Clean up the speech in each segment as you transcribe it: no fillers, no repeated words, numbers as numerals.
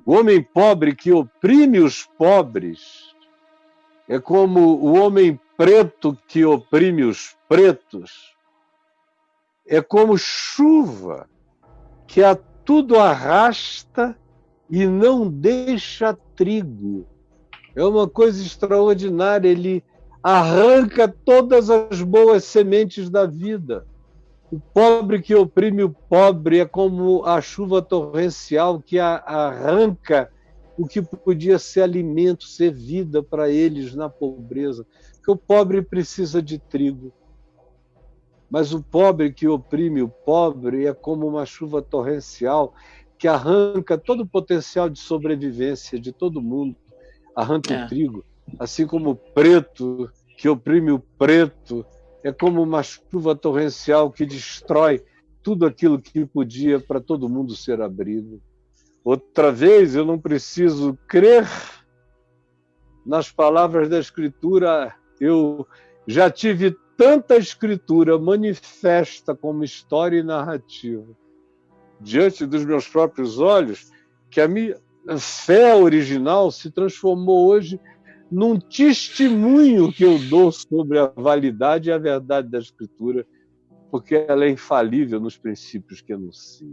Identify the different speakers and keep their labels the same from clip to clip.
Speaker 1: O homem pobre que oprime os pobres é como o homem preto que oprime os pretos. É como chuva que a tudo arrasta e não deixa trigo. É uma coisa extraordinária. Ele arranca todas as boas sementes da vida. O pobre que oprime o pobre é como a chuva torrencial que arranca o que podia ser alimento, ser vida para eles na pobreza. Porque o pobre precisa de trigo. Mas o pobre que oprime o pobre é como uma chuva torrencial que arranca todo o potencial de sobrevivência de todo mundo. Arranca o trigo. Assim como o preto que oprime o preto é como uma chuva torrencial que destrói tudo aquilo que podia para todo mundo ser abrigo. Outra vez, eu não preciso crer nas palavras da Escritura. Eu já tive tanta Escritura manifesta como história e narrativa diante dos meus próprios olhos, que a minha fé original se transformou hoje num testemunho que eu dou sobre a validade e a verdade da Escritura, porque ela é infalível nos princípios que anuncia.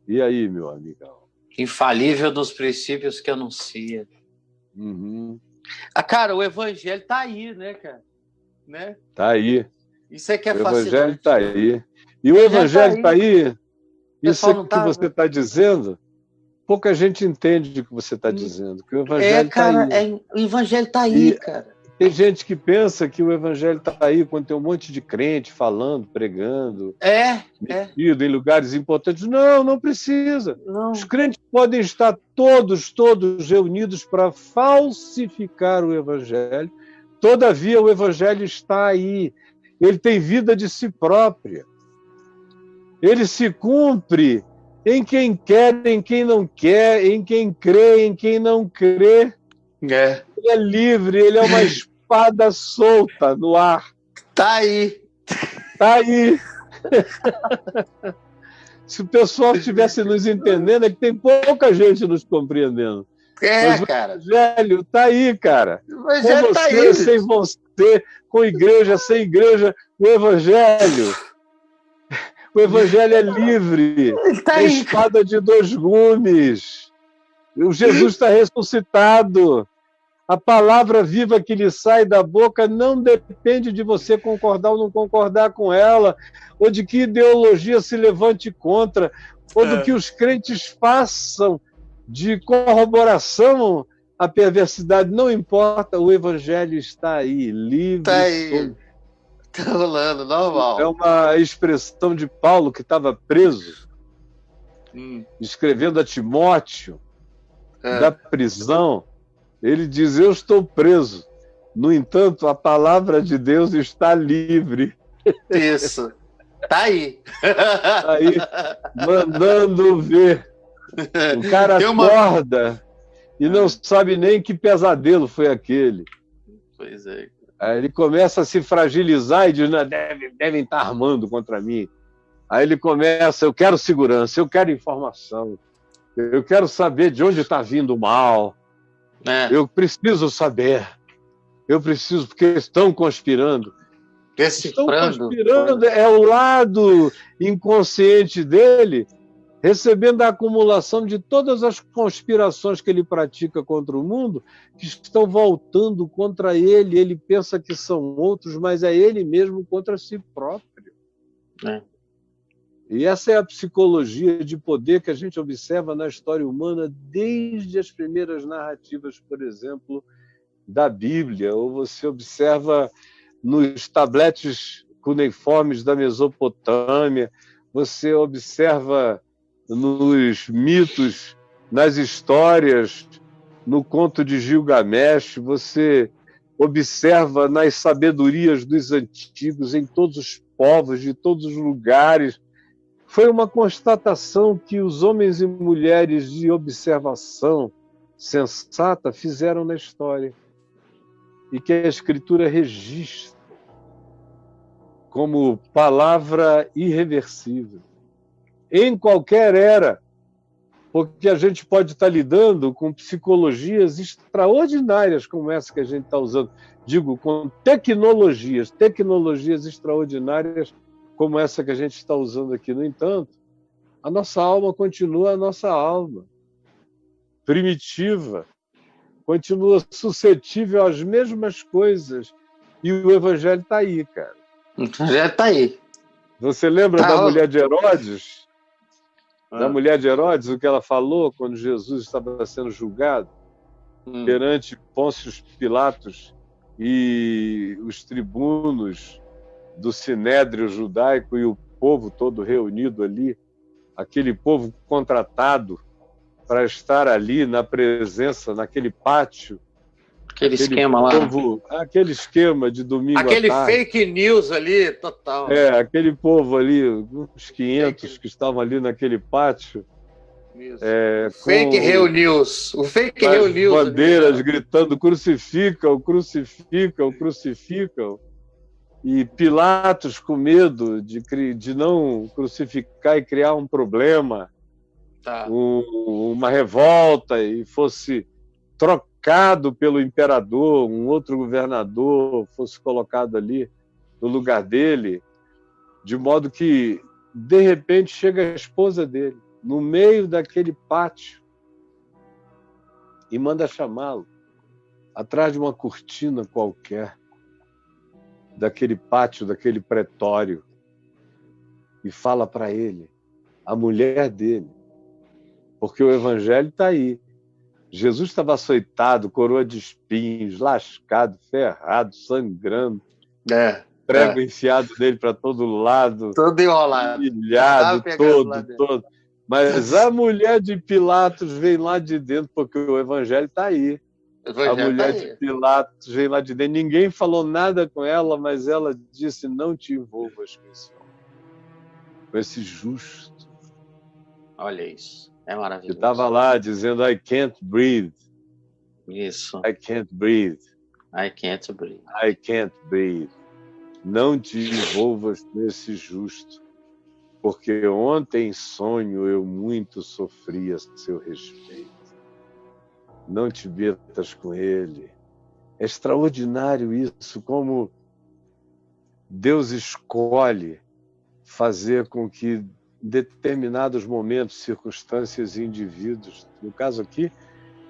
Speaker 1: E aí, meu amigão?
Speaker 2: Infalível nos princípios que anuncia.
Speaker 1: Uhum.
Speaker 2: Cara, o evangelho tá aí, né, cara? Né?
Speaker 1: Tá aí.
Speaker 2: Isso é que é
Speaker 1: fascinante.
Speaker 2: O
Speaker 1: evangelho tá aí. E o evangelho está aí. Isso que você está dizendo, pouca gente entende o que você está dizendo. Que o evangelho está aí.
Speaker 2: O evangelho está aí, cara.
Speaker 1: Tem gente que pensa que o evangelho está aí quando tem um monte de crente falando, pregando, metido em lugares importantes. Não, não precisa. Não. Os crentes podem estar todos reunidos para falsificar o evangelho. Todavia, o evangelho está aí. Ele tem vida de si própria. Ele se cumpre em quem quer, em quem não quer, em quem crê, em quem não crê.
Speaker 2: É.
Speaker 1: Ele é livre, ele é uma espada solta no ar.
Speaker 2: Tá aí.
Speaker 1: Tá aí. Se o pessoal estivesse nos entendendo, é que tem pouca gente nos compreendendo. Mas
Speaker 2: cara.
Speaker 1: O evangelho tá aí, cara.
Speaker 2: O
Speaker 1: com você,
Speaker 2: tá aí.
Speaker 1: Sem você, com igreja, sem igreja, o evangelho. O evangelho é livre.
Speaker 2: Tá
Speaker 1: é espada de dois gumes. O Jesus está ressuscitado. A palavra viva que lhe sai da boca não depende de você concordar ou não concordar com ela, ou de que ideologia se levante contra, ou do que os crentes façam de corroboração à perversidade. Não importa, o evangelho está aí, livre.
Speaker 2: Está aí. Está rolando, normal.
Speaker 1: É uma expressão de Paulo, que estava preso, escrevendo a Timóteo, da prisão. Ele diz, eu estou preso. No entanto, a palavra de Deus está livre.
Speaker 2: Isso. Tá aí.
Speaker 1: Tá aí, mandando ver. O cara acorda e não sabe nem que pesadelo foi aquele.
Speaker 2: Pois é.
Speaker 1: Aí ele começa a se fragilizar e diz, não, devem estar armando contra mim. Aí ele começa, eu quero segurança, eu quero informação, eu quero saber de onde está vindo o mal. Eu preciso saber. Eu preciso, porque estão conspirando. Estão conspirando, é o lado inconsciente dele, recebendo a acumulação de todas as conspirações que ele pratica contra o mundo, que estão voltando contra ele. Ele pensa que são outros, mas é ele mesmo contra si próprio. E essa é a psicologia de poder que a gente observa na história humana desde as primeiras narrativas, por exemplo, da Bíblia, ou você observa nos tabletes cuneiformes da Mesopotâmia, você observa nos mitos, nas histórias, no conto de Gilgamesh, você observa nas sabedorias dos antigos, em todos os povos, de todos os lugares. Foi uma constatação que os homens e mulheres de observação sensata fizeram na história e que a Escritura registra como palavra irreversível. Em qualquer era, porque a gente pode estar lidando com psicologias extraordinárias como essa que a gente está usando. Digo, com tecnologias extraordinárias como essa que a gente está usando aqui. No entanto, a nossa alma continua a nossa alma, primitiva, continua suscetível às mesmas coisas. E o Evangelho está aí, cara.
Speaker 2: O Evangelho está aí.
Speaker 1: Você lembra da mulher de Herodes? Da mulher de Herodes, o que ela falou quando Jesus estava sendo julgado perante Pôncio Pilatos e os tribunos do Sinédrio judaico e o povo todo reunido ali, aquele povo contratado para estar ali na presença, naquele pátio.
Speaker 2: Aquele esquema
Speaker 1: povo, lá. Aquele esquema de domingo
Speaker 2: aquele
Speaker 1: à tarde.
Speaker 2: Fake news ali, total.
Speaker 1: Aquele povo ali, uns 500 que estavam ali naquele pátio.
Speaker 2: Fake Real News. O Fake Real News.
Speaker 1: Bandeiras ali, gritando: crucificam, crucificam, crucificam. E Pilatos com medo de não crucificar e criar um problema, uma revolta, e fosse trocado pelo imperador, um outro governador fosse colocado ali no lugar dele, de modo que, de repente, chega a esposa dele, no meio daquele pátio, e manda chamá-lo, atrás de uma cortina qualquer, daquele pátio, daquele pretório, e fala para ele, a mulher dele, porque o Evangelho está aí. Jesus estava açoitado, coroa de espinhos, lascado, ferrado, sangrando, prego enfiado dele para todo lado,
Speaker 2: todo enrolado,
Speaker 1: humilhado, todo. Mas a mulher de Pilatos vem lá de dentro, porque o Evangelho está aí. A mulher de Pilatos vem lá de dentro. Ninguém falou nada com ela, mas ela disse: não te envolvas com esse homem, com esse justo.
Speaker 2: Olha isso. É maravilhoso.
Speaker 1: Que estava lá dizendo: I can't breathe.
Speaker 2: Isso.
Speaker 1: I can't breathe.
Speaker 2: I can't breathe.
Speaker 1: I can't breathe. Não te envolvas nesse justo, porque ontem em sonho eu muito sofri a seu respeito. Não te metas com ele. É extraordinário isso, como Deus escolhe fazer com que determinados momentos, circunstâncias e indivíduos, no caso aqui,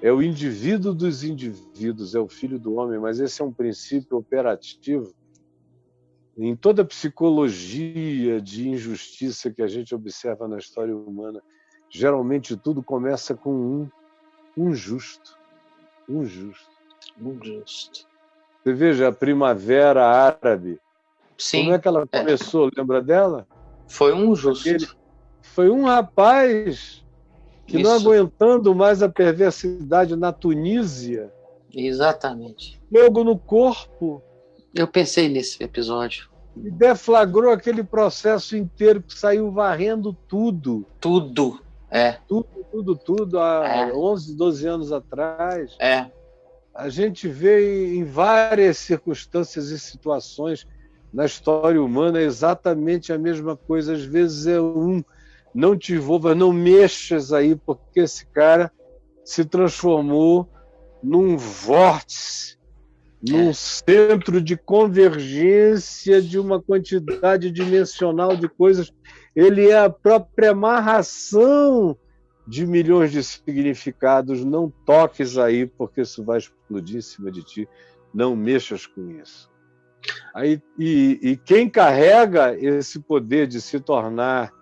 Speaker 1: é o indivíduo dos indivíduos, é o Filho do Homem, mas esse é um princípio operativo em toda a psicologia de injustiça que a gente observa na história humana. Geralmente tudo começa com um justo. Um justo.
Speaker 2: Um justo.
Speaker 1: Você veja a Primavera Árabe.
Speaker 2: Sim.
Speaker 1: Como é que ela começou? Lembra dela?
Speaker 2: Foi um justo.
Speaker 1: Foi um rapaz que, não aguentando mais a perversidade na Tunísia...
Speaker 2: Exatamente.
Speaker 1: Fogo no corpo.
Speaker 2: Eu pensei nesse episódio.
Speaker 1: E deflagrou aquele processo inteiro que saiu varrendo tudo.
Speaker 2: Tudo.
Speaker 1: Tudo, há 11, 12 anos atrás. A gente vê em várias circunstâncias e situações na história humana exatamente a mesma coisa. Às vezes não te envolvas, não mexas aí, porque esse cara se transformou num vórtice, num centro de convergência de uma quantidade dimensional de coisas. Ele é a própria amarração de milhões de significados. Não toques aí, porque isso vai explodir em cima de ti. Não mexas com isso. Aí, e quem carrega esse poder de se tornar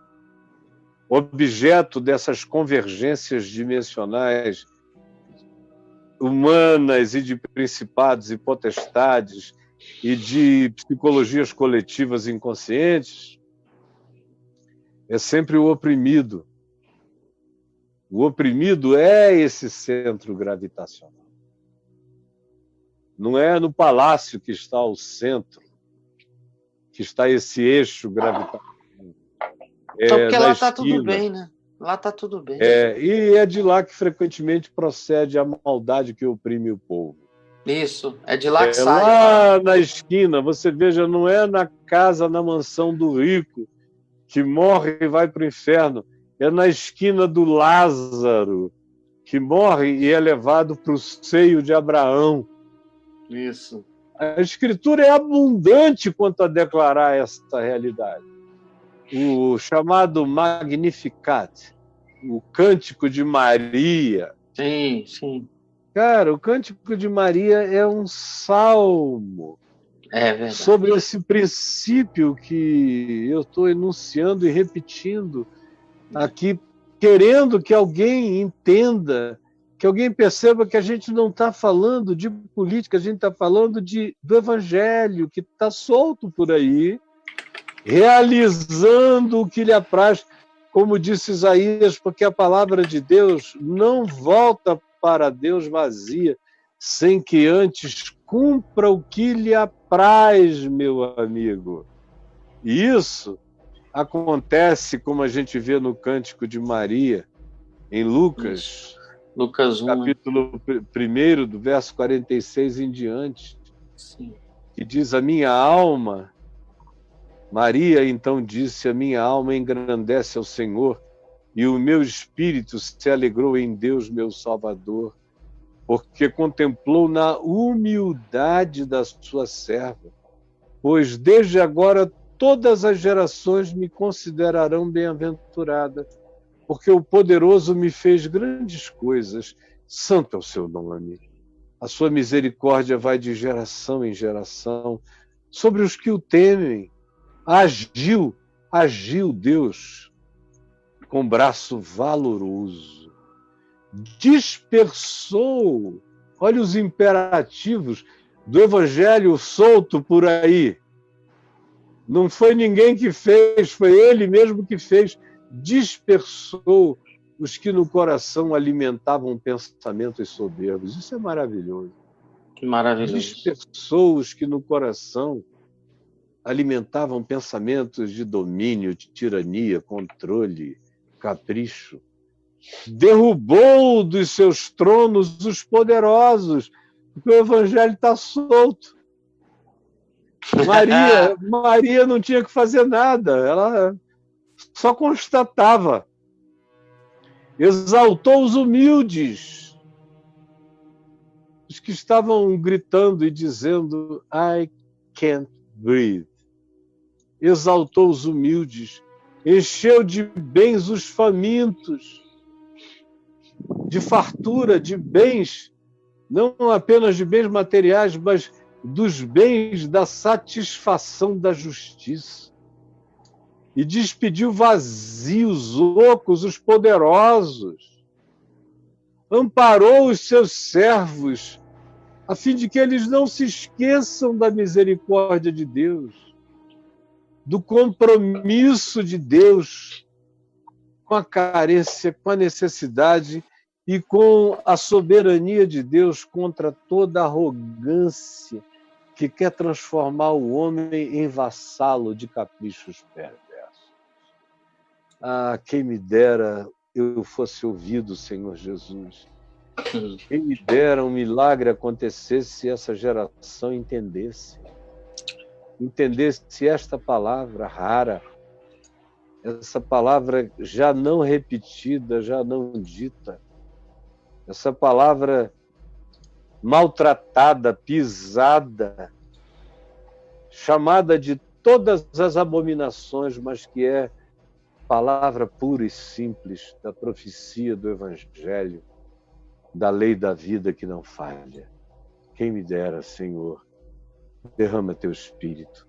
Speaker 1: objeto dessas convergências dimensionais humanas e de principados e potestades e de psicologias coletivas inconscientes é sempre o oprimido. O oprimido é esse centro gravitacional. Não é no palácio que está o centro, que está esse eixo gravitacional.
Speaker 2: Porque lá está tudo bem, né? Lá está tudo bem.
Speaker 1: E é de lá que frequentemente procede a maldade que oprime o povo.
Speaker 2: Isso, é de lá que sai.
Speaker 1: Lá na esquina, você veja, não é na casa, na mansão do rico, que morre e vai para o inferno. é na esquina do Lázaro, que morre e é levado para o seio de Abraão.
Speaker 2: Isso.
Speaker 1: A Escritura é abundante quanto a declarar essa realidade. O chamado Magnificat, o Cântico de Maria.
Speaker 2: Sim, sim.
Speaker 1: Cara, o Cântico de Maria é um salmo
Speaker 2: É verdade.
Speaker 1: sobre esse princípio que eu estou enunciando e repetindo aqui, querendo que alguém entenda, que alguém perceba que a gente não está falando de política, a gente está falando do Evangelho, que está solto por aí, realizando o que lhe apraz, como disse Isaías, porque a palavra de Deus não volta para Deus vazia, sem que antes cumpra o que lhe apraz, meu amigo. E isso acontece, como a gente vê no Cântico de Maria, em Lucas,
Speaker 2: Isso. Lucas 1.
Speaker 1: capítulo 1, do verso 46 em diante,
Speaker 2: Sim.
Speaker 1: que diz: a minha alma, Maria então disse, a minha alma engrandece ao Senhor, e o meu espírito se alegrou em Deus, meu Salvador, porque contemplou na humildade da sua serva, pois desde agora todas as gerações me considerarão bem-aventurada, porque o poderoso me fez grandes coisas. Santo é o seu nome. A sua misericórdia vai de geração em geração sobre os que o temem. Agiu Deus com braço valoroso. Dispersou, olha os imperativos do Evangelho solto por aí. Não foi ninguém que fez, foi ele mesmo que fez. Dispersou os que no coração alimentavam pensamentos soberbos. Isso é maravilhoso.
Speaker 2: Que maravilhoso.
Speaker 1: Dispersou os que no coração alimentavam pensamentos de domínio, de tirania, controle, capricho. Derrubou dos seus tronos os poderosos, porque o Evangelho está solto. Maria não tinha que fazer nada, ela só constatava. Exaltou os humildes, os que estavam gritando e dizendo I can't breathe. Exaltou os humildes, encheu de bens os famintos, de fartura, de bens, não apenas de bens materiais, mas dos bens da satisfação da justiça. E despediu vazios, ocos, os poderosos. Amparou os seus servos, a fim de que eles não se esqueçam da misericórdia de Deus, do compromisso de Deus com a carência, com a necessidade e com a soberania de Deus contra toda arrogância que quer transformar o homem em vassalo de caprichos perversos. Ah, quem me dera eu fosse ouvido, Senhor Jesus. Quem me dera um milagre acontecesse e essa geração entendesse esta palavra rara, essa palavra já não repetida, já não dita, essa palavra maltratada, pisada, chamada de todas as abominações, mas que é palavra pura e simples da profecia do Evangelho, da lei da vida que não falha. Quem me dera, Senhor, derrama teu Espírito.